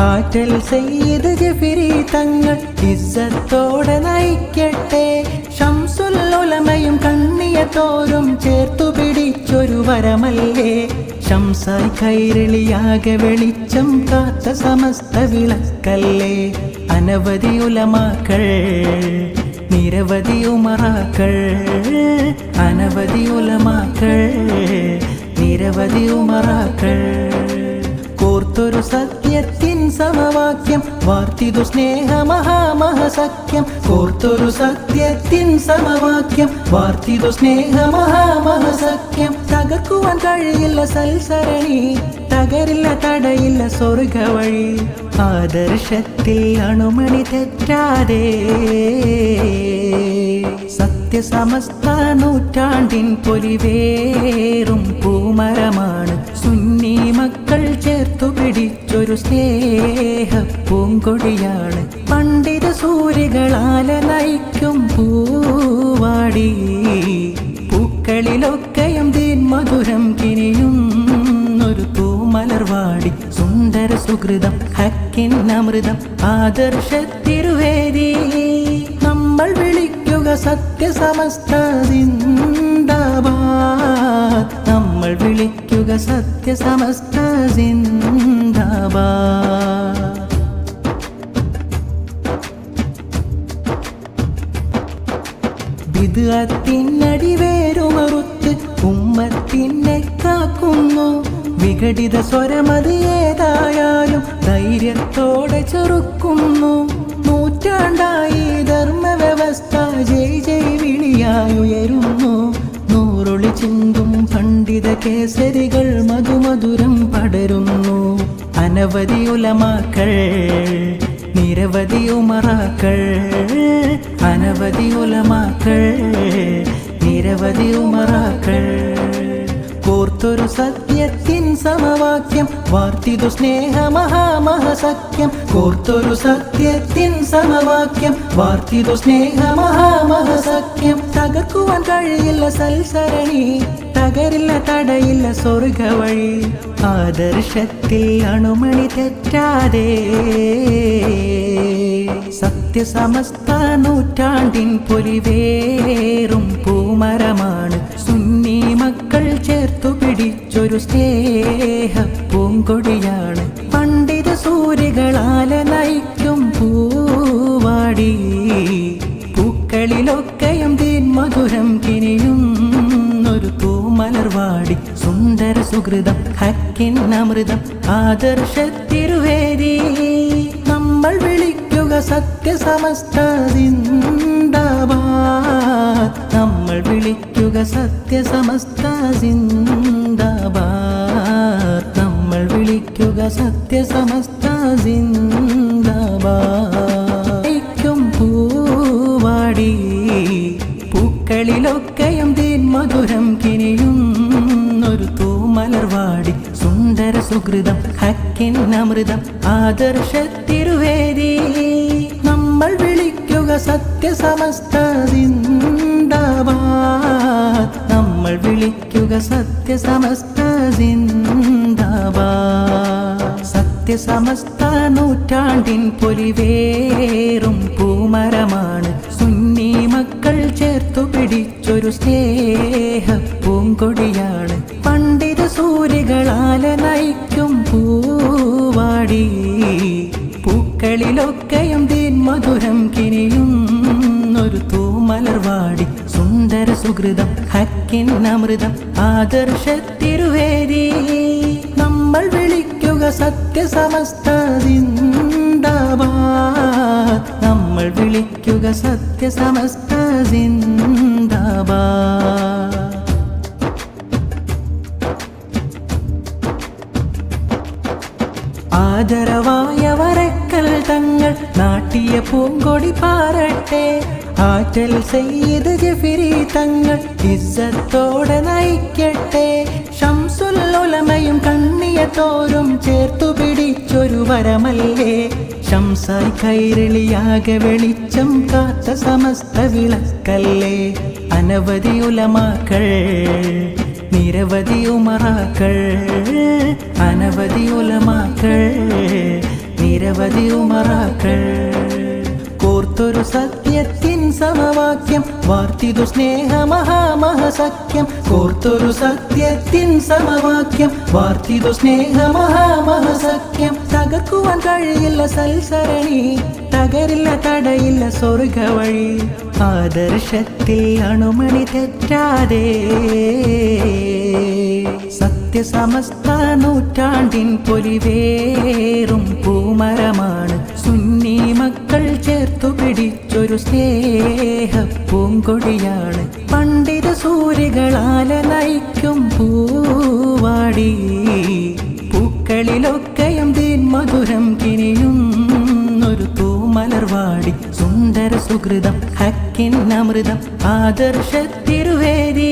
ആറ്റൽ സയ്യിദ് ജഫരി തങ്ങൾ ഇസ്സത്തോടെ നയിക്കട്ടെ. ശംസുൽ ഉലമയും കണ്ണിയത്തോരും ചേർത്തു പിടിച്ചൊരു വരമല്ലേ. ശംസായി കൈരളിയാകെ വെളിച്ചം കാത്ത സമസ്ത വിളക്കല്ലേ. അനവധി ഉലമാക്കൾ നിരവധി ഉമറാക്കൾ, അനവധി ഉലമാക്കൾ നിരവധി ഉമറാക്കൾ. കോർത്തൊരു സത്യത്തിൻ സമവാക്യം വാർത്തിതു സ്നേഹമഹാമഹസഖ്യം. കോർത്തൊരു സത്യത്തിൻ സമവാക്യം വാർത്തിതു സ്നേഹമഹാമഹസഖ്യം. തകർക്കുവാൻ കഴിയില്ല സൽസരണി, തകരില്ല തടയില്ല സ്വർഗവഴി. ആദർശത്തിൽ അണുമണി തെറ്റാതെ സത്യസമസ്ത നൂറ്റാണ്ടിൻ പൊലിവേറും പൂമരമാണ്. സുന്നി മക്കൾ ചേർത്തു പിടിച്ചൊരു സ്നേഹ പൂങ്കൊടിയാണ്. പണ്ഡിത സൂര്യകളാലെ നയിക്കും പൂവാടി. പൂക്കളിലൊക്കെയും തീൻ മധുരം കിനിയുന്നൊരു തൂമലർവാടി. സുന്ദര സുഹൃതം ഹക്കിൻ അമൃതം ആദർശത്തിരുവേദി. നമ്മൾ വിളിക്കുക സത്യസമസ്ത സിന്ദാബാദ്. നമ്മൾ വിളിക്കുക സത്യസമസ്ത സിന്ദാബാദ്. ബിദ്അത്തിനടിവേരുമറുത്ത് ഉമ്മത്തിനെ കാക്കുന്നു. വിഘടിത സ്വരമത് ഏതായാലും ധൈര്യത്തോടെ ചെറുക്കുന്നു. നൂറ്റാണ്ടായി ധർമ്മവ്യവസ്ഥ ജയ് ജയ് വിളിയായുയരുന്നു. നൂറൊളി ചിന്തും പണ്ഡിത കേസരികൾ മധുമധുരം പടരുന്നു. അനവധി ഉലമാക്കൾ നിരവധി ഉമറാക്കൾ, അനവധി ഉലമാക്കൾ നിരവധി ഉമറാക്കൾ. കോർത്തൊരു സത്യത്തിൻ സമവാക്യം വാർത്തിതു സ്നേഹമഹാമഹസഖ്യം. കോർത്തൊരു സത്യത്തിൻ സമവാക്യം വാർത്തിതു സ്നേഹമഹാമഹസഖ്യം. തകർക്കുവാൻ കഴിയില്ല സൽസരണി, തകരില്ല തടയില്ല സ്വർഗവഴി. ആദർശത്തിൽ അണുമണി തെറ്റാതെ സത്യസമസ്ത നൂറ്റാണ്ടിൻ പൊലിവേറും പൂമരമാണ്. സുന്നി മക്കൾ ചേർത്തു പിടിച്ചൊരു സ്നേഹ പൂങ്കൊടിയാണ്. പണ്ഡിത സൂര്യകളാലെ നയിക്കും പൂവാടി. പൂക്കളിലൊക്കെയും തീൻ മധുരം കിനിയുന്നൊരു തൂമലർവാടി. സുന്ദര സുഹൃതം ഹക്കിൻ അമൃതം ആദർശത്തിരുവേദി. നമ്മൾ വിളിക്കുക സത്യസമസ്ത സിന്ദാബാദ്. നമ്മൾ വിളിക്കുക സത്യസമസ്ത സിന്ദാബാദ്. നമ്മൾ വിളിക്കുക സത്യസമസ്ത സിന്ദാബാദ്. പൂവാടി. പൂക്കളിലൊക്കെയും തീൻ മധുരം കിനിയുന്നൊരു തൂമലർവാടി. സുന്ദര സുഹൃതം ഹക്കിൻ അമൃതം ആദർശത്തിരുവേദി. നമ്മൾ വിളിക്കുക സത്യസമസ്ത സിന്ദാബാദ്. നമ്മൾ വിളിക്കുക സത്യസമസ്ത സിന്ദാബാദ്. സത്യസമസ്ത നൂറ്റാണ്ടിൻ പൊലിവേറും പൂമരമാണ്. സുന്നി മക്കൾ ചേർത്തു പിടിച്ചൊരു സ്നേഹ പൂങ്കൊടിയാണ്. പണ്ഡിത സൂര്യകളാലെ നയിക്കും പൂവാടി. പൂക്കളിലൊക്കെയും തീൻ മധുരം കിനിയുന്നൊരു തൂമലർവാടി. സുന്ദര സുഹൃതം ഹക്കിൻ അമൃതം ആദർശത്തിരുവേദി. നമ്മൾ വിളിക്കുക സത്യസമസ്ത സിന്ദാബാദ്. നമ്മൾ വിളിക്കുക സത്യസമസ്ത സിന്ദാബാദ്. ആദരവായ വരക്കൽ തങ്ങൾ നാട്ടിയ പൂങ്കൊടി പാറട്ടെ. ആറ്റൽ സയ്യിദ് ജഫരി തങ്ങൾ ഇസ്സത്തോടെ നയിക്കട്ടെ. ശംസുൽ ഉലമയും കണ്ണിയത്തോരും ചേർത്തു പിടിച്ചൊരു വരമല്ലേ. ശംസായി കൈരളിയാകെ വെളിച്ചം കാത്ത സമസ്ത വിളക്കല്ലേ. അനവധി ഉലമാക്കൾ നിരവധി ഉമറാക്കൾ, അനവധി ഉലമാക്കൾ നിരവധി ഉമറാക്കൾ കോർത്തൊരു സത്യത്തിൻ സമവാക്യം വാർത്തിതു സ്നേഹ മഹാമഹസഖ്യം കോർത്തൊരു സത്യത്തിൻ സമവാക്യം വാർത്തിതു സ്നേഹ മഹാമഹസഖ്യം തകർക്കുവാൻ കഴിയില്ല സൽസരണി തകരില്ല തടയില്ല സ്വർഗ വഴി ആദർശത്തിൽ അണുമണി തെറ്റാതെ സത്യസമസ്ത നൂറ്റാണ്ടിൻ പൊലിവേറും പൂമരമാണ് സുന്നി മക്കൾ ചേർത്തു പിടിച്ചൊരു സ്നേഹ പൂങ്കൊടിയാണ് പണ്ഡിത സൂര്യകളാല നയിക്കും പൂവാടി പൂക്കളിലൊക്കെയും തീൻ മധുരം കിനിയുന്നൊരു തൂമലർവാടി സുന്ദര സുഹൃതം ഹക്കിൻ അമൃതം ആദർശത്തിരുവേദി